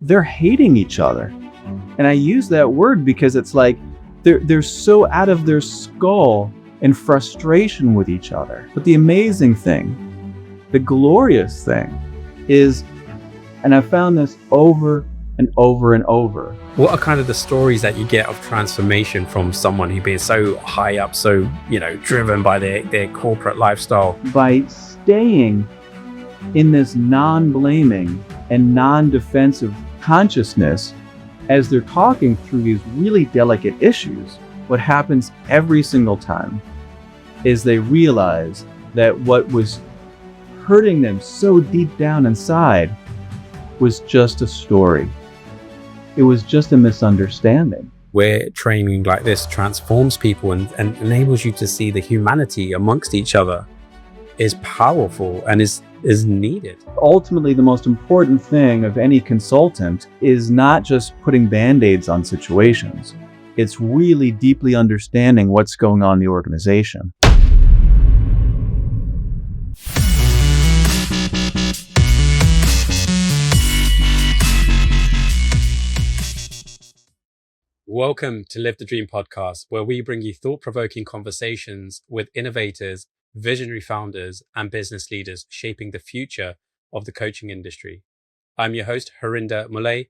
they're hating each other. And I use that word because it's like they're so out of their skull in frustration with each other. But the amazing thing, the glorious thing is, and I've found this over and over and over. What are kind of the stories that you get of transformation from someone who being so high up, so, driven by their corporate lifestyle? By staying in this non-blaming and non-defensive consciousness as they're talking through these really delicate issues, what happens every single time is they realize that what was hurting them so deep down inside was just a story. It was just a misunderstanding. Where training like this transforms people and enables you to see the humanity amongst each other is powerful and is needed. Ultimately, the most important thing of any consultant is not just putting band-aids on situations. It's really deeply understanding what's going on in the organization. Welcome to Live the Dream podcast, where we bring you thought-provoking conversations with innovators, visionary founders, and business leaders shaping the future of the coaching industry. I'm your host, Harinder Mulay,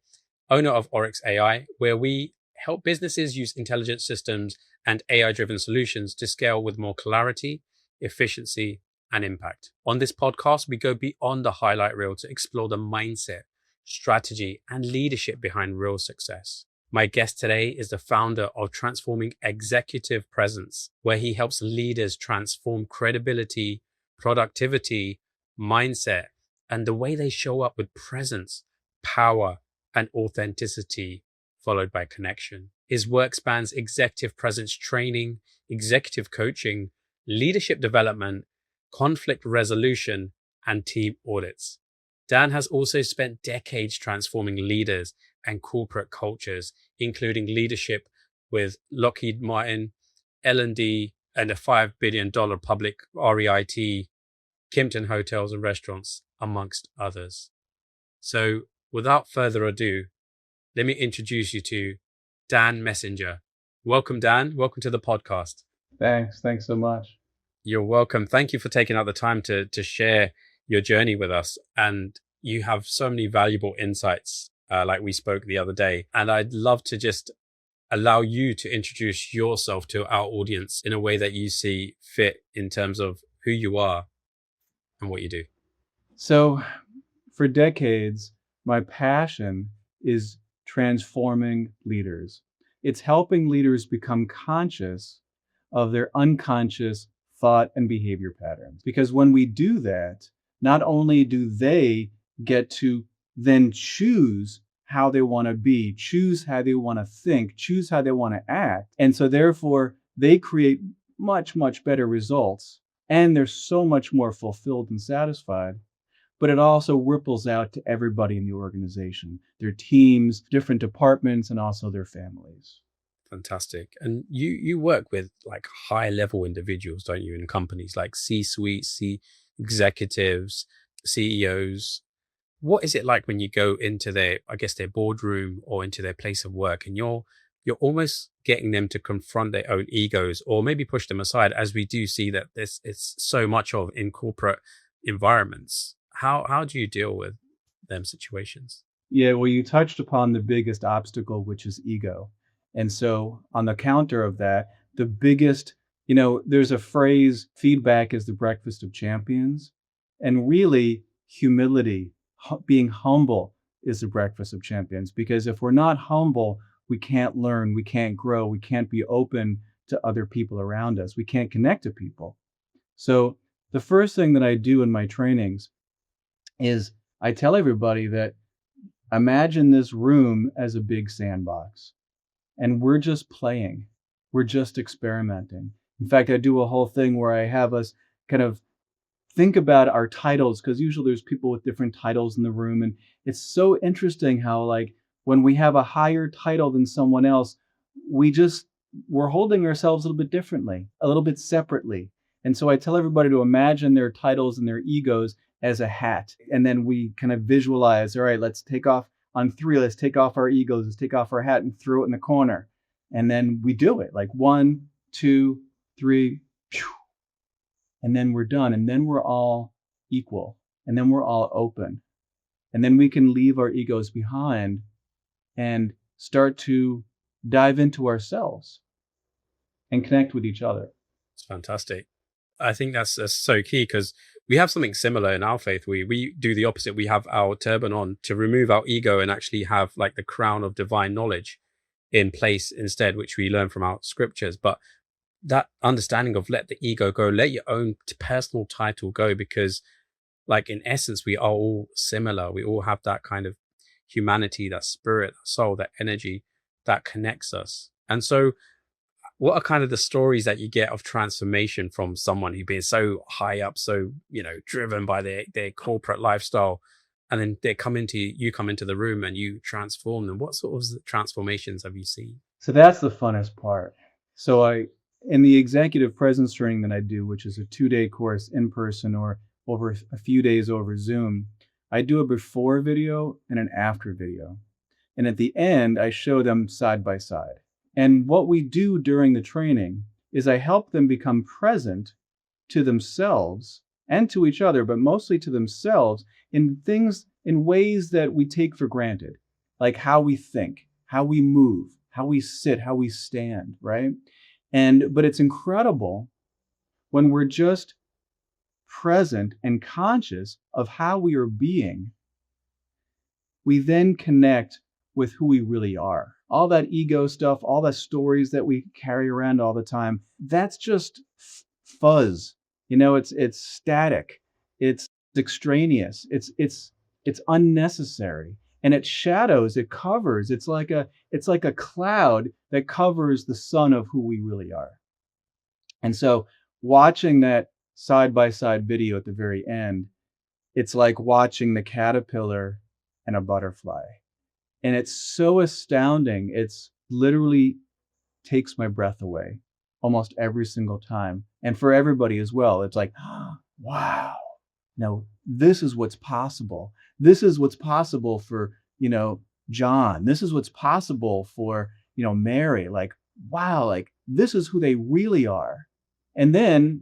owner of Oryx AI, where we help businesses use intelligent systems and AI-driven solutions to scale with more clarity, efficiency, and impact. On this podcast, we go beyond the highlight reel to explore the mindset, strategy, and leadership behind real success. My guest today is the founder of Transforming Executive Presence, where he helps leaders transform credibility, productivity, mindset, and the way they show up with presence, power, and authenticity, followed by connection. His work spans executive presence training, executive coaching, leadership development, conflict resolution, and team audits. Dan has also spent decades transforming leaders and corporate cultures, including leadership with Lockheed Martin, L&D, and a $5 billion public REIT, Kimpton Hotels and Restaurants, amongst others. So without further ado, let me introduce you to Dan Messenger. Welcome, Dan. Welcome to the podcast. Thanks so much. You're welcome. Thank you for taking out the time to share your journey with us. And you have so many valuable insights, like we spoke the other day. And I'd love to just allow you to introduce yourself to our audience in a way that you see fit in terms of who you are and what you do. So for decades, my passion is transforming leaders. It's helping leaders become conscious of their unconscious thought and behavior patterns. Because when we do that, not only do they get to then choose how they want to be, choose how they want to think, choose how they want to act. And so therefore, they create much, much better results. And they're so much more fulfilled and satisfied. But it also ripples out to everybody in the organization, their teams, different departments, and also their families. Fantastic. And you work with like high level individuals, don't you, in companies like C-suite, executives, CEOs. What is it like when you go into their boardroom or into their place of work, and you're almost getting them to confront their own egos or maybe push them aside, as we do see that it's so much of in corporate environments? How do you deal with them situations? Yeah, well, you touched upon the biggest obstacle, which is ego. And so on the counter of that, the biggest, there's a phrase, feedback is the breakfast of champions. And really, humility, being humble is the breakfast of champions. Because if we're not humble, we can't learn, we can't grow, we can't be open to other people around us. We can't connect to people. So the first thing that I do in my trainings is I tell everybody that imagine this room as a big sandbox. And we're just playing. We're just experimenting. In fact, I do a whole thing where I have us kind of think about our titles, because usually there's people with different titles in the room. And it's so interesting how, like, when we have a higher title than someone else, we're holding ourselves a little bit differently, a little bit separately. And so I tell everybody to imagine their titles and their egos as a hat. And then we kind of visualize, all right, let's take off on three, let's take off our egos, let's take off our hat and throw it in the corner. And then we do it like 1, 2, 3, phew, and then we're done. And then we're all equal. And then we're all open. And then we can leave our egos behind and start to dive into ourselves and connect with each other. It's fantastic. I think that's so key, because we have something similar in our faith. We do the opposite. We have our turban on to remove our ego and actually have like the crown of divine knowledge in place instead, which we learn from our scriptures. But that understanding of let the ego go, let your own personal title go, because like in essence, we are all similar. We all have that kind of humanity, that spirit, that soul, that energy that connects us. And so what are kind of the stories that you get of transformation from someone who's been so high up, so, driven by their corporate lifestyle, and then you come into the room and you transform them? What sort of transformations have you seen? So that's the funnest part. So in the executive presence training that I do, which is a 2-day course in person or over a few days over Zoom, I do a before video and an after video. And at the end, I show them side by side. And what we do during the training is I help them become present to themselves and to each other, but mostly to themselves in ways that we take for granted, like how we think, how we move, how we sit, how we stand, right? But it's incredible when we're just present and conscious of how we are being, we then connect with who we really are. All that ego stuff, all the stories that we carry around all the time, that's just fuzz. It's static. It's extraneous. It's unnecessary. And it shadows, it covers. It's like a cloud that covers the sun of who we really are. And so watching that side by side video at the very end, it's like watching the caterpillar and a butterfly. And it's so astounding. It's literally takes my breath away almost every single time. And for everybody as well, it's like, oh, wow, no, this is what's possible. This is what's possible for, John. This is what's possible for, Mary. Like, wow, like this is who they really are. And then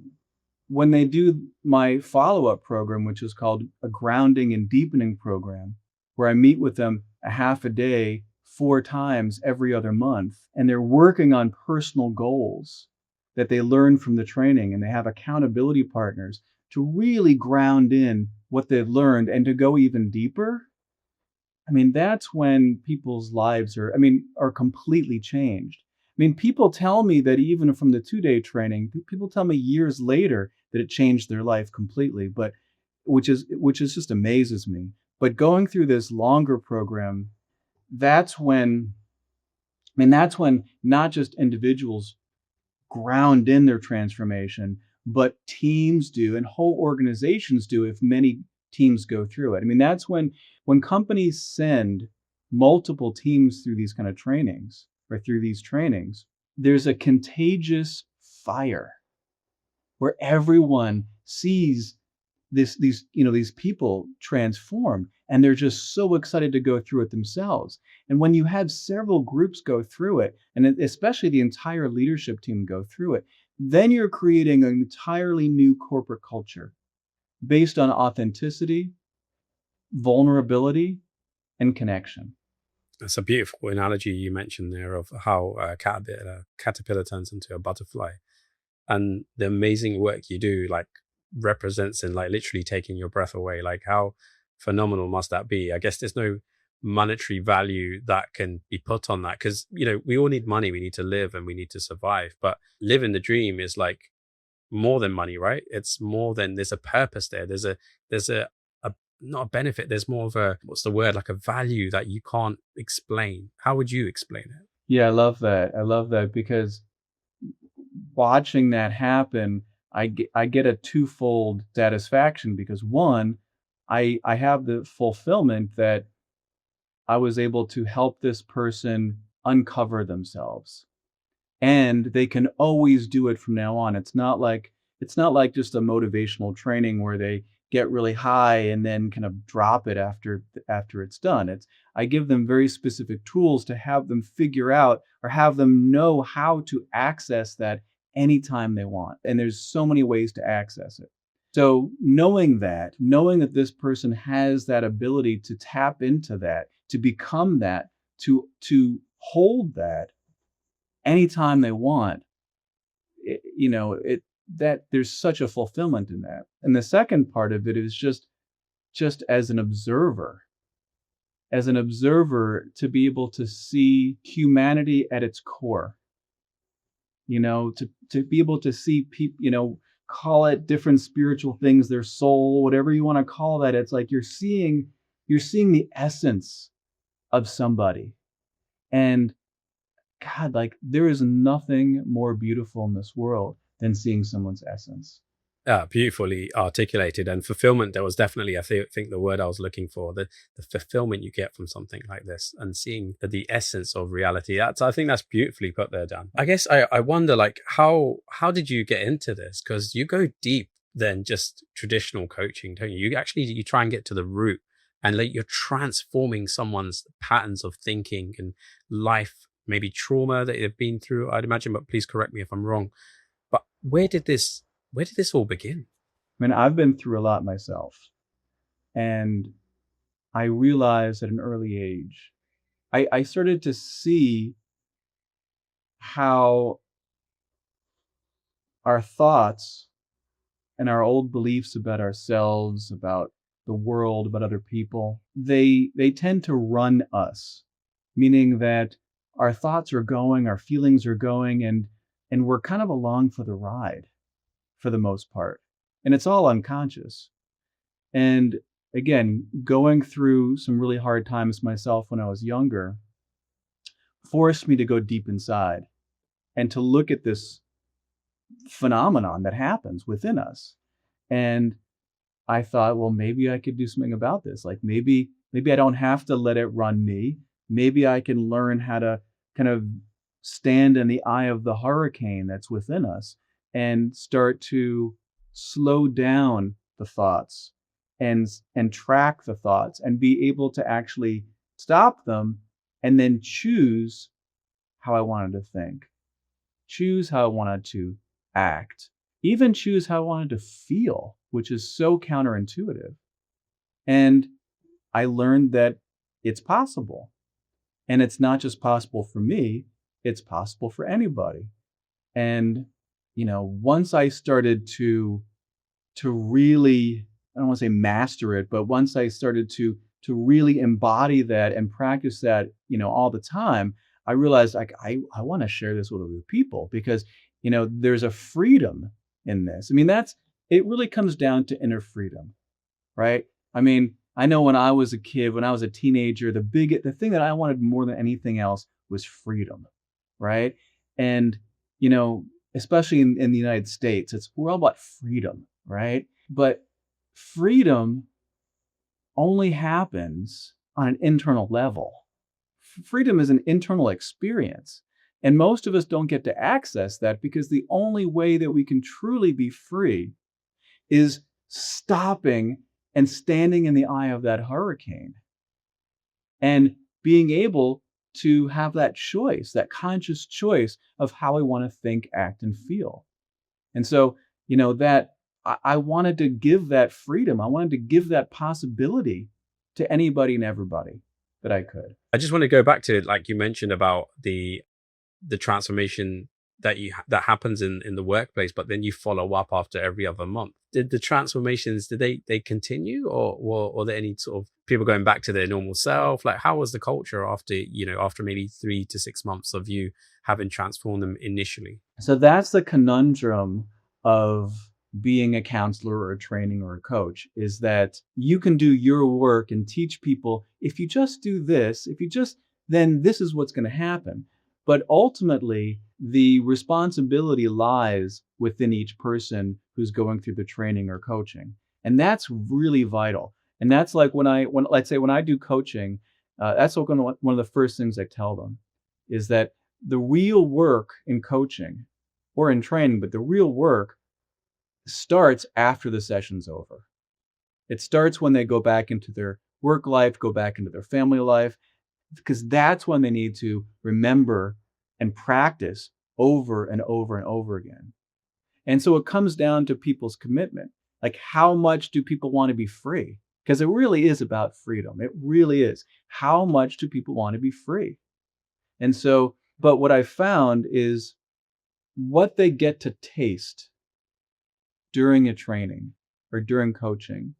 when they do my follow-up program, which is called a grounding and deepening program, where I meet with them a half a day, 4 times every other month, and they're working on personal goals that they learn from the training, and they have accountability partners to really ground in what they've learned and to go even deeper. I mean, that's when people's lives are completely changed. I mean, people tell me that even from the 2-day training, people tell me years later that it changed their life completely, but which is just amazes me. But going through this longer program, that's when not just individuals ground in their transformation, but teams do and whole organizations do if many teams go through it. I mean, that's when companies send multiple teams through these kind of trainings or through these trainings, there's a contagious fire where everyone sees these people transform, and they're just so excited to go through it themselves. And when you have several groups go through it, and especially the entire leadership team go through it, then you're creating an entirely new corporate culture based on authenticity, vulnerability, and connection. That's a beautiful analogy you mentioned there of how a caterpillar turns into a butterfly, and the amazing work you do like represents in like literally taking your breath away. Like how phenomenal must that be? I guess there's no monetary value that can be put on that, because we all need money, we need to live and we need to survive, but living the dream is like more than money, right? It's more than, there's a purpose there, there's a not a benefit, there's more of a, what's the word, like a value that you can't explain. How would you explain it? Yeah, I love that because watching that happen, I get a twofold satisfaction, because one, I have the fulfillment that I was able to help this person uncover themselves, and they can always do it from now on. It's not like just a motivational training where they get really high and then kind of drop it after it's done. I give them very specific tools to have them figure out or have them know how to access that anytime they want. And there's so many ways to access it. So knowing that this person has that ability to tap into that, to become that, to hold that anytime they want, it that there's such a fulfillment in that. And the second part of it is just as an observer to be able to see humanity at its core, to be able to see people, call it different spiritual things, their soul, whatever you want to call that. It's like you're seeing the essence of somebody. And God, like there is nothing more beautiful in this world than seeing someone's essence. Beautifully articulated, and fulfillment. That was definitely, I think, the word I was looking for. The fulfillment you get from something like this, and seeing the essence of reality. I think that's beautifully put there, Dan. I guess I wonder, like, how did you get into this? Because you go deep than just traditional coaching, don't you? You try and get to the root, and like you're transforming someone's patterns of thinking and life, maybe trauma that they've been through, I'd imagine. But please correct me if I'm wrong. But where did this all begin? I mean, I've been through a lot myself, and I realized at an early age, I started to see how our thoughts and our old beliefs about ourselves, about the world, about other people, they tend to run us, meaning that our thoughts are going, our feelings are going, and we're kind of along for the ride for the most part. And it's all unconscious. And again, going through some really hard times myself when I was younger forced me to go deep inside and to look at this phenomenon that happens within us. And I thought, well, maybe I could do something about this. Like maybe I don't have to let it run me. Maybe I can learn how to kind of stand in the eye of the hurricane that's within us and start to slow down the thoughts and track the thoughts and be able to actually stop them and then choose how I wanted to think, choose how I wanted to act, even choose how I wanted to feel, which is so counterintuitive. And I learned that it's possible. And it's not just possible for me, it's possible for anybody. And, once I started to really, I don't want to say master it, but once I started to really embody that and practice that, all the time, I realized like I want to share this with other people because, there's a freedom in this. I mean, it really comes down to inner freedom, right? I mean, I know when I was a kid, when I was a teenager, the thing that I wanted more than anything else was freedom, right? And, especially in the United States, we're all about freedom, right? But freedom only happens on an internal level. Freedom is an internal experience. And most of us don't get to access that because the only way that we can truly be free is stopping and standing in the eye of that hurricane and being able to have that choice, that conscious choice of how I want to think, act, and feel. And so, that I wanted to give that freedom. I wanted to give that possibility to anybody and everybody that I could. I just want to go back to, like you mentioned, about the transformation that happens in the workplace, but then you follow up after every other month. Did the transformations, did they continue, or were there any sort of people going back to their normal self? Like, how was the culture after maybe 3 to 6 months of you having transformed them initially? So that's the conundrum of being a counselor or a training or a coach, is that you can do your work and teach people, if you just do this, then this is what's going to happen. But ultimately, the responsibility lies within each person who's going through the training or coaching. And that's really vital. And that's like when I do coaching, that's one of the first things I tell them is that the real work in coaching or in training, but the real work starts after the session's over. It starts when they go back into their work life, go back into their family life, because that's when they need to remember and practice over and over and over again. And so it comes down to people's commitment. Like, how much do people want to be free? Because it really is about freedom. It really is. How much do people want to be free? And so, but what I found is what they get to taste during a training or during coaching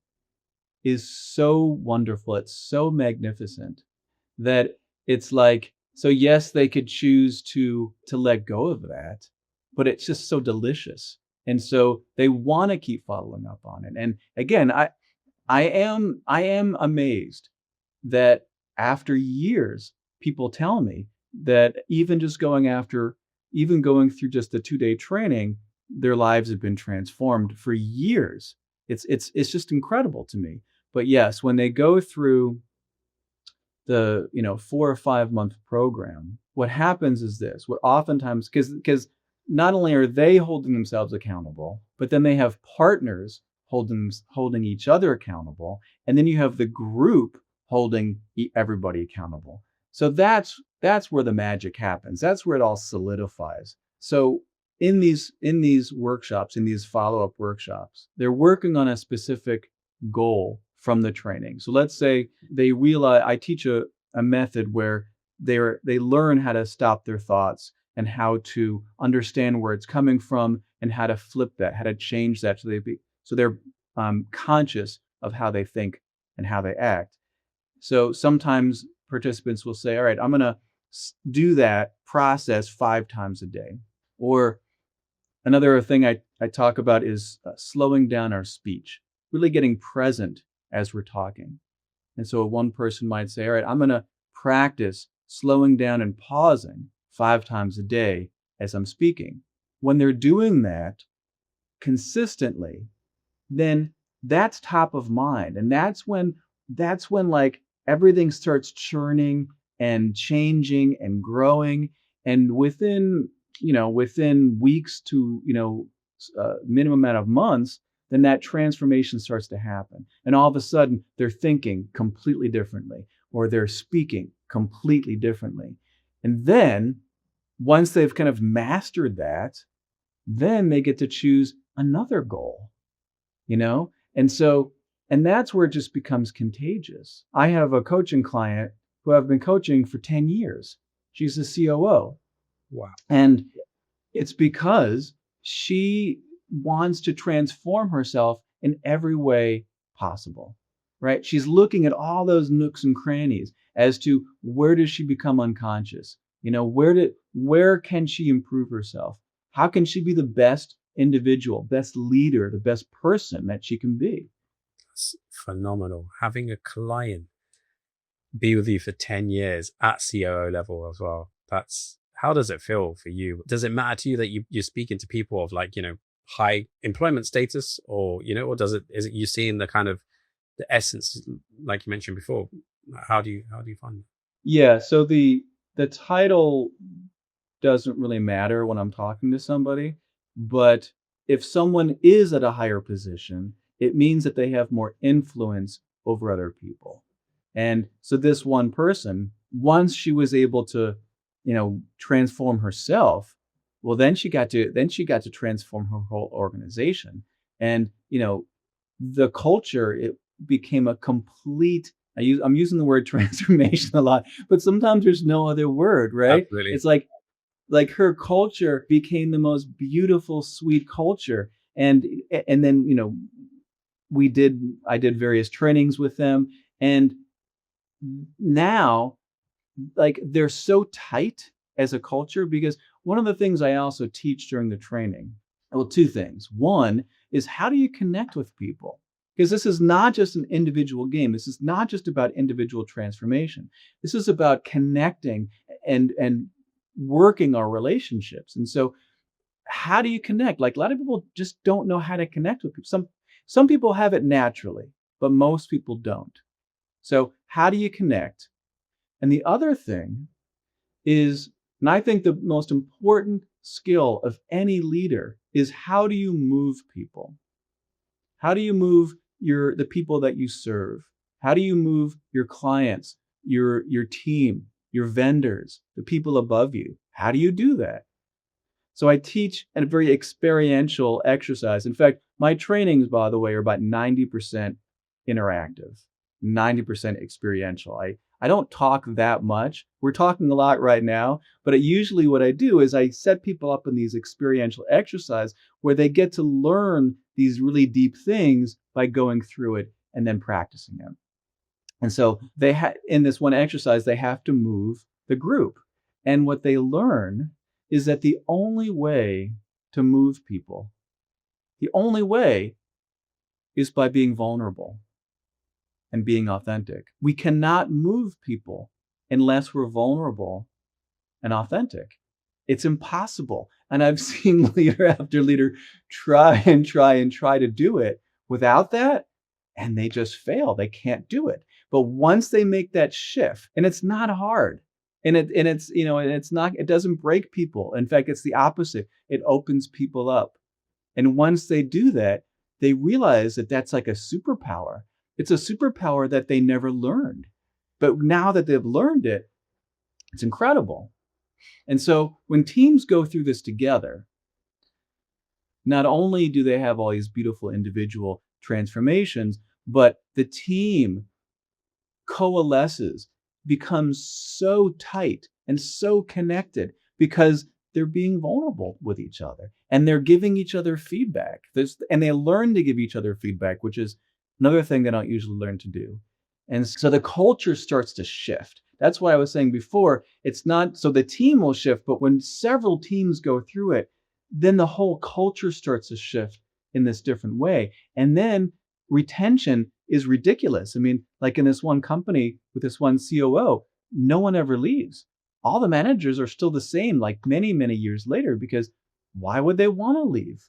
is so wonderful. It's so magnificent that it's like, so yes, they could choose to let go of that, but it's just so delicious. And so they want to keep following up on it. And again, I am amazed that after years, people tell me that even going through just the 2-day training, their lives have been transformed for years. It's just incredible to me. But yes, when they go through the 4 or 5 month program, what happens is this. What oftentimes, because not only are they holding themselves accountable, but then they have partners holding each other accountable, and then you have the group holding everybody accountable. So that's where the magic happens. That's where it all solidifies. So in these workshops, in these follow-up workshops, they're working on a specific goal from the training. So let's say they realize, I teach a method where they learn how to stop their thoughts and how to understand where it's coming from and how to flip that, how to change that so they're conscious of how they think and how they act. So sometimes participants will say, all right, I'm going to do that process 5 times a day. Or another thing I talk about is slowing down our speech, really getting present as we're talking. And so one person might say, all right, I'm going to practice slowing down and pausing 5 times a day as I'm speaking. When they're doing that consistently, then that's top of mind. And that's when like everything starts churning and changing and growing. And within weeks to, minimum amount of months, then that transformation starts to happen. And all of a sudden, they're thinking completely differently, or they're speaking completely differently. And then once they've kind of mastered that, then they get to choose another goal, you know? And that's where it just becomes contagious. I have a coaching client who I've been coaching for 10 years. She's a COO. Wow. And it's because she wants to transform herself in every way possible, right? She's looking at all those nooks and crannies as to where does she become unconscious? Where can she improve herself? How can she be the best individual, best leader, the best person that she can be? That's phenomenal. Having a client be with you for 10 years at COO level as well. How does it feel for you? Does it matter to you that you're speaking to people of high employment status, or is it you seeing the kind of the essence, like you mentioned before? How do you find it? Yeah, so the title doesn't really matter when I'm talking to somebody, but if someone is at a higher position, it means that they have more influence over other people. And so this one person, once she was able to, transform herself, well, then she got to transform her whole organization. And, the culture, it became a complete, I'm using the word transformation a lot, but sometimes there's no other word, right? Absolutely. It's like her culture became the most beautiful, sweet culture. And then, I did various trainings with them. And now, like, they're so tight as a culture, because one of the things I also teach during the training, well, 2 things. One is, how do you connect with people? Because this is not just an individual game. This is not just about individual transformation. This is about connecting and working our relationships. And so how do you connect? Like, a lot of people just don't know how to connect with people. Some people have it naturally, but most people don't. So how do you connect? And the other thing is, and I think the most important skill of any leader, is how do you move people? How do you move the people that you serve? How do you move your clients, your team, your vendors, the people above you? How do you do that? So I teach a very experiential exercise. In fact, my trainings, by the way, are about 90% interactive, 90% experiential. I don't talk that much. We're talking a lot right now, but usually what I do is I set people up in these experiential exercise where they get to learn these really deep things by going through it and then practicing them. And so in this one exercise, they have to move the group. And what they learn is that the only way to move people, the only way is by being vulnerable and being authentic. We cannot move people unless we're vulnerable and authentic. It's impossible. And I've seen leader after leader try to do it without that, and they just fail. They can't do it. But once they make that shift, and it's not hard, it doesn't break people. In fact, it's the opposite. It opens people up. And once they do that, they realize that that's like a superpower. It's a superpower that they never learned. But now that they've learned it, it's incredible. And so when teams go through this together, not only do they have all these beautiful individual transformations, but the team coalesces, becomes so tight and so connected because they're being vulnerable with each other and they're giving each other feedback. And they learn to give each other feedback, which is another thing they don't usually learn to do. And so the culture starts to shift. That's why I was saying before, it's not so the team will shift, but when several teams go through it, then the whole culture starts to shift in this different way. And then retention is ridiculous. I mean, like in this one company with this one COO, no one ever leaves. All the managers are still the same, like many, many years later, because why would they want to leave?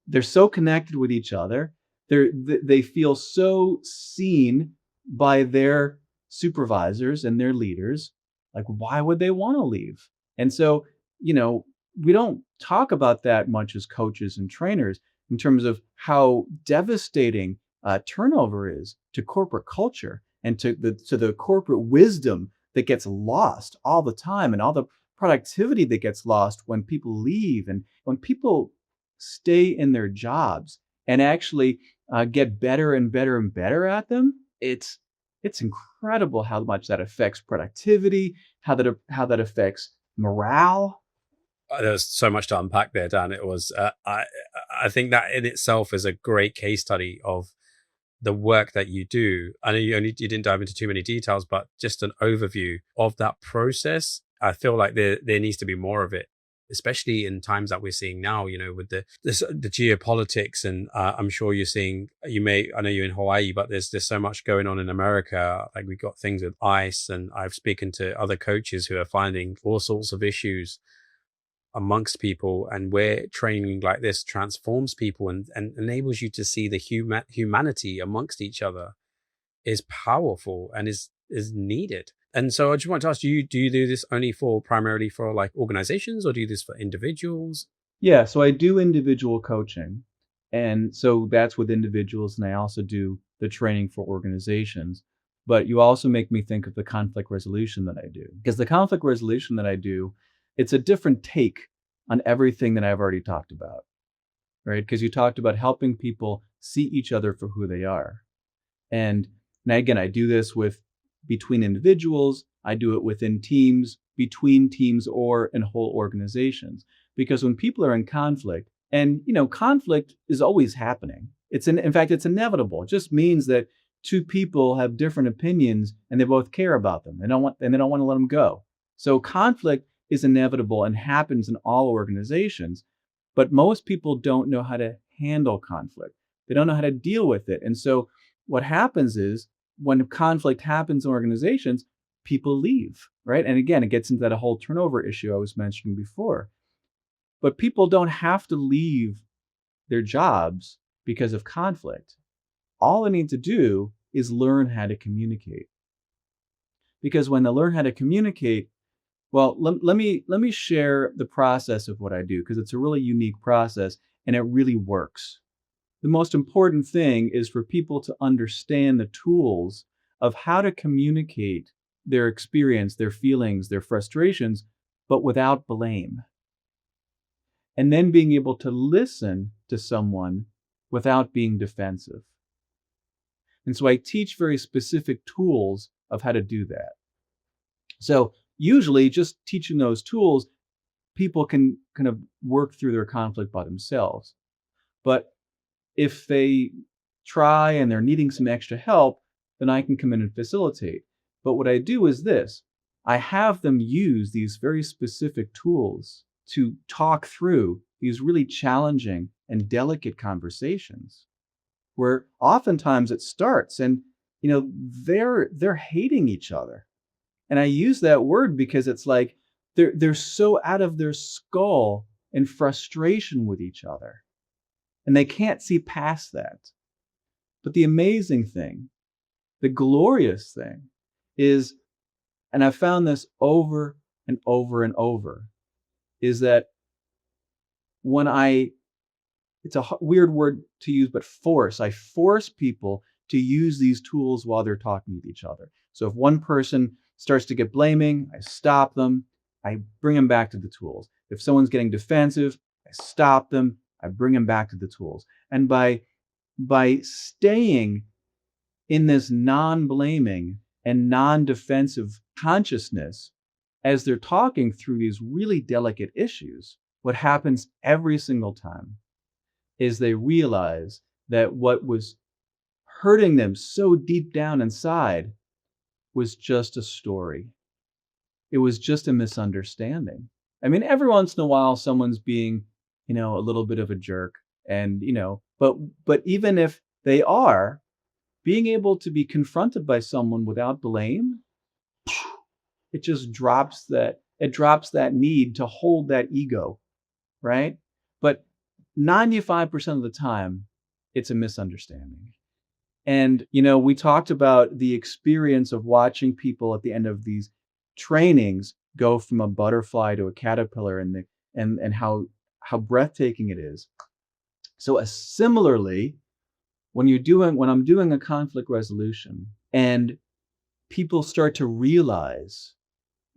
They're so connected with each other. They feel so seen by their supervisors and their leaders. Like, why would they want to leave? And so, we don't talk about that much as coaches and trainers in terms of how devastating turnover is to corporate culture and to the corporate wisdom that gets lost all the time, and all the productivity that gets lost when people leave and when people stay in their jobs and actually get better and better and better at them. It's incredible how much that affects productivity, how that affects morale. There's so much to unpack there, Dan. It was I think that in itself is a great case study of the work that you do. I know you didn't dive into too many details, but just an overview of that process. I feel like there needs to be more of it, especially in times that we're seeing now, with the geopolitics. And I'm sure you're seeing, I know you're in Hawaii, but there's so much going on in America. Like we've got things with ICE, and I've spoken to other coaches who are finding all sorts of issues amongst people, and where training like this transforms people and enables you to see the humanity amongst each other is powerful and is needed. And so I just want to ask you, do you do this primarily for like organizations, or do you do this for individuals? Yeah, so I do individual coaching. And so that's with individuals, and I also do the training for organizations. But you also make me think of the conflict resolution that I do, because the conflict resolution that I do, it's a different take on everything that I've already talked about, right? Because you talked about helping people see each other for who they are. And now again, I do this between individuals, I do it within teams, between teams, or in whole organizations. Because when people are in conflict, and conflict is always happening. In fact, it's inevitable. It just means that two people have different opinions and they both care about them. They don't want to let them go. So conflict is inevitable and happens in all organizations, but most people don't know how to handle conflict. They don't know how to deal with it. And so what happens is when conflict happens in organizations, people leave, right? And again, it gets into that whole turnover issue I was mentioning before. But people don't have to leave their jobs because of conflict. All they need to do is learn how to communicate. Because when they learn how to communicate, well, let me share the process of what I do, because it's a really unique process and it really works. The most important thing is for people to understand the tools of how to communicate their experience, their feelings, their frustrations, but without blame. And then being able to listen to someone without being defensive. And so I teach very specific tools of how to do that. So usually just teaching those tools, people can kind of work through their conflict by themselves. But if they try and they're needing some extra help, then I can come in and facilitate. But what I do is this: I have them use these very specific tools to talk through these really challenging and delicate conversations where oftentimes it starts and they're hating each other. And I use that word because it's like they're so out of their skull in frustration with each other. And they can't see past that. But the amazing thing, the glorious thing is, and I've found this over and over and over, is that when it's a weird word to use, but I force people to use these tools while they're talking with each other. So if one person starts to get blaming, I stop them, I bring them back to the tools. If someone's getting defensive, I stop them, I bring them back to the tools. And by staying in this non-blaming and non-defensive consciousness as they're talking through these really delicate issues, what happens every single time is they realize that what was hurting them so deep down inside was just a story. It was just a misunderstanding. I mean, every once in a while, someone's being, a little bit of a jerk, and but even if they are, being able to be confronted by someone without blame, it just drops that need to hold that ego, right? But 95% of the time, it's a misunderstanding. And, we talked about the experience of watching people at the end of these trainings go from a butterfly to a caterpillar and how breathtaking it is. So similarly, when I'm doing a conflict resolution and people start to realize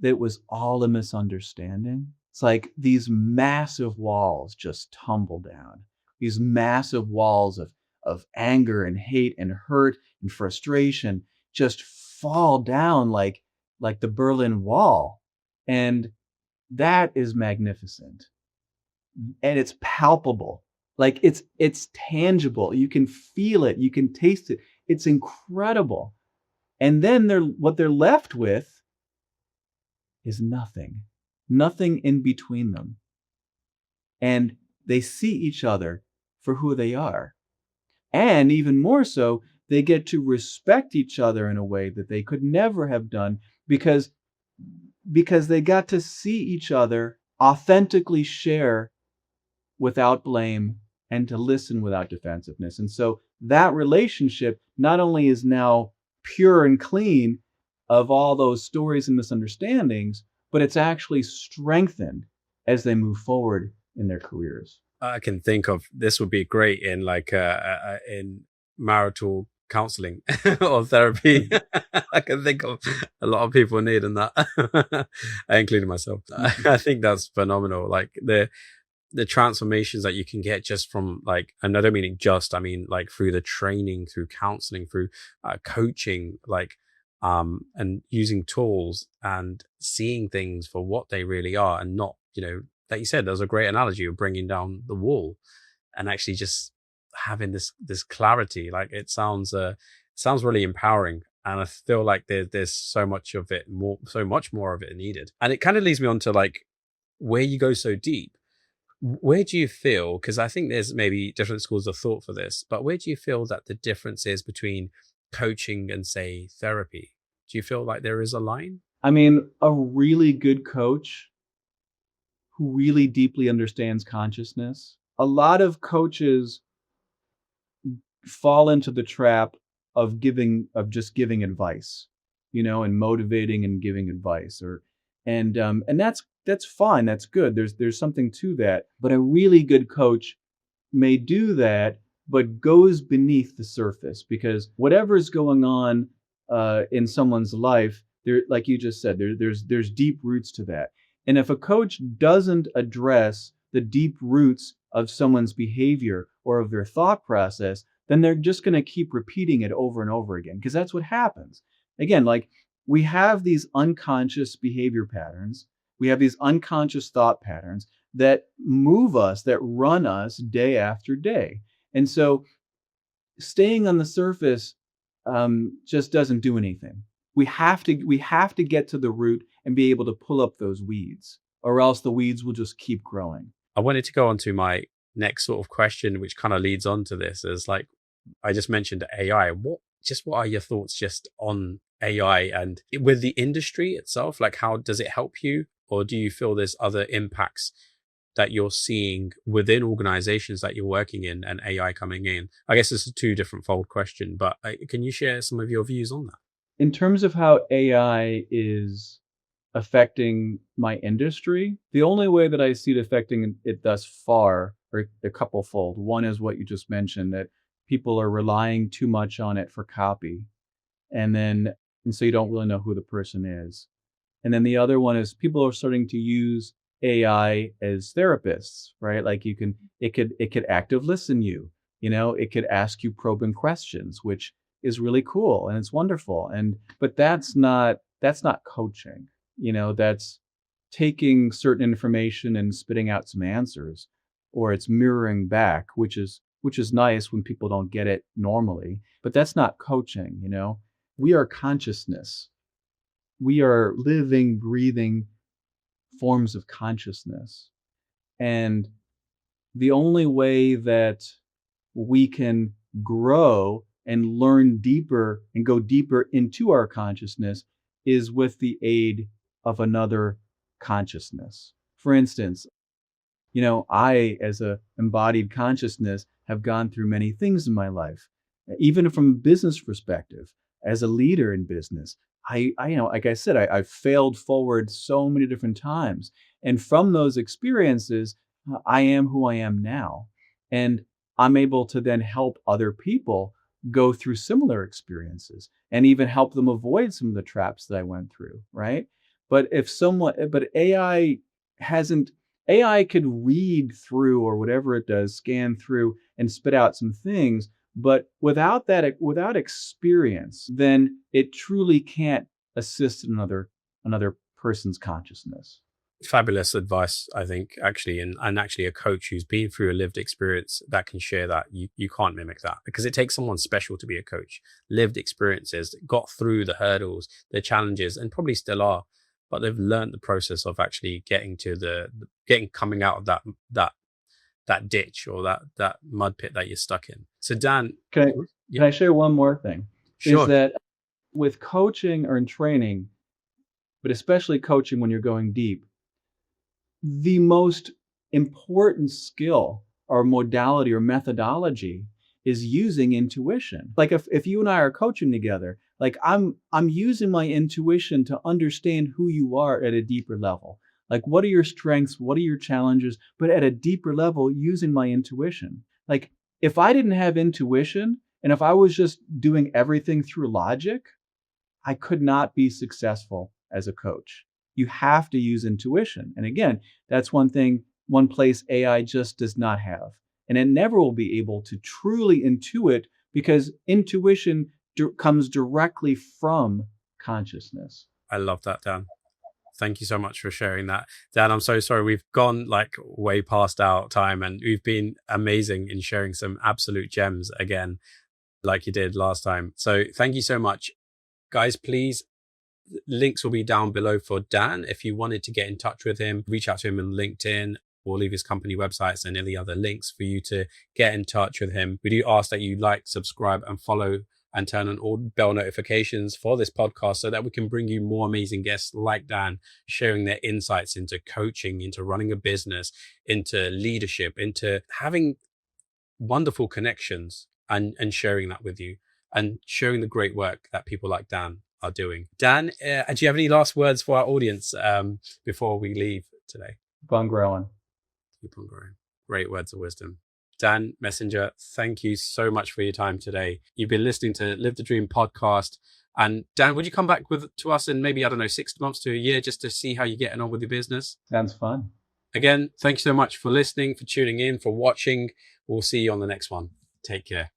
that it was all a misunderstanding, it's like these massive walls just tumble down. These massive walls of anger and hate and hurt and frustration just fall down like the Berlin Wall. And that is magnificent. And it's palpable. Like it's tangible. You can feel it, you can taste it. It's incredible. And then what they're left with is nothing. Nothing in between them. And they see each other for who they are. And even more so, they get to respect each other in a way that they could never have done because they got to see each other authentically share without blame and to listen without defensiveness. And so that relationship not only is now pure and clean of all those stories and misunderstandings, but it's actually strengthened as they move forward in their careers. I can think of this would be great in in marital counseling or therapy. I can think of a lot of people needing that, including myself. I think that's phenomenal. Like the transformations that you can get just from and I don't mean I mean like through the training, through counseling, through coaching, and using tools and seeing things for what they really are and not, like you said, there's a great analogy of bringing down the wall and actually just having this clarity. Like it sounds really empowering. And I feel like there's so much more of it needed. And it kind of leads me on to where you go so deep. Where do you feel, because I think there's maybe different schools of thought for this, but where do you feel that the difference is between coaching and, say, therapy? Do you feel like there is a line? I mean, a really good coach who really deeply understands consciousness. A lot of coaches fall into the trap of just giving advice, and motivating and giving advice, and that's fine. That's good. There's something to that. But a really good coach may do that, but goes beneath the surface, because whatever is going on in someone's life, there, like you just said, there's deep roots to that. And if a coach doesn't address the deep roots of someone's behavior or of their thought process, then they're just going to keep repeating it over and over again, because that's what happens. Again, like, we have these unconscious behavior patterns, we have these unconscious thought patterns that move us, that run us day after day. And so staying on the surface just doesn't do anything. We have to get to the root and be able to pull up those weeds, or else the weeds will just keep growing. I wanted to go on to my next sort of question, which kind of leads on to this. Is like, I just mentioned AI. What are your thoughts just on AI and with the industry itself? Like, how does it help you? Or do you feel there's other impacts that you're seeing within organizations that you're working in and AI coming in? I guess it's a two different fold question, but can you share some of your views on that? In terms of how AI is affecting my industry, the only way that I see it affecting it thus far are a couple fold. One is what you just mentioned, that people are relying too much on it for copy, and then and so you don't really know who the person is. And then the other one is people are starting to use AI as therapists, right? Like, it could active listen you, it could ask you probing questions, which is really cool and it's wonderful. And but that's not coaching. That's taking certain information and spitting out some answers, or it's mirroring back, which is nice when people don't get it normally, but that's not coaching. We are consciousness. We are living, breathing forms of consciousness. And the only way that we can grow and learn deeper and go deeper into our consciousness is with the aid of another consciousness. For instance, I, as a embodied consciousness, have gone through many things in my life, even from a business perspective. As a leader in business, like I said, I've failed forward so many different times, and from those experiences, I am who I am now, and I'm able to then help other people go through similar experiences, and even help them avoid some of the traps that I went through. Right? But hasn't AI could read through, or whatever it does, scan through and spit out some things, but without experience, then it truly can't assist another person's consciousness. Fabulous advice, I think, actually, and actually a coach who's been through a lived experience that can share that. You can't mimic that, because it takes someone special to be a coach. Lived experiences, got through the hurdles, the challenges, and probably still are, but they've learned the process of actually getting to coming out of that ditch, or that mud pit that you're stuck in. So Dan, Can I yeah, can I share one more thing? Is sure. that with coaching or in training, but especially coaching when you're going deep, the most important skill or modality or methodology is using intuition. Like, if you and I are coaching together, like, I'm using my intuition to understand who you are at a deeper level. Like, what are your strengths? What are your challenges? But at a deeper level, using my intuition. Like, if I didn't have intuition and if I was just doing everything through logic, I could not be successful as a coach. You have to use intuition. And again, that's one place AI just does not have. And it never will be able to truly intuit, because intuition comes directly from consciousness. I love that, Dan. Thank you so much for sharing that. Dan, I'm so sorry. We've gone like way past our time, and we've been amazing in sharing some absolute gems again, like you did last time. So thank you so much. Guys, please, links will be down below for Dan. If you wanted to get in touch with him, reach out to him on LinkedIn. We'll leave his company websites and any other links for you to get in touch with him. We do ask that you like, subscribe, and follow, and turn on all bell notifications for this podcast, so that we can bring you more amazing guests like Dan, sharing their insights into coaching, into running a business, into leadership, into having wonderful connections, and sharing that with you, and sharing the great work that people like Dan are doing. Dan, do you have any last words for our audience before we leave today? Keep on growing. Keep on growing. Great words of wisdom. Dan Messenger, thank you so much for your time today. You've been listening to Live the Dream podcast. And Dan, would you come back to us in maybe, 6 months to a year just to see how you're getting on with your business? Sounds fun. Again, thank you so much for listening, for tuning in, for watching. We'll see you on the next one. Take care.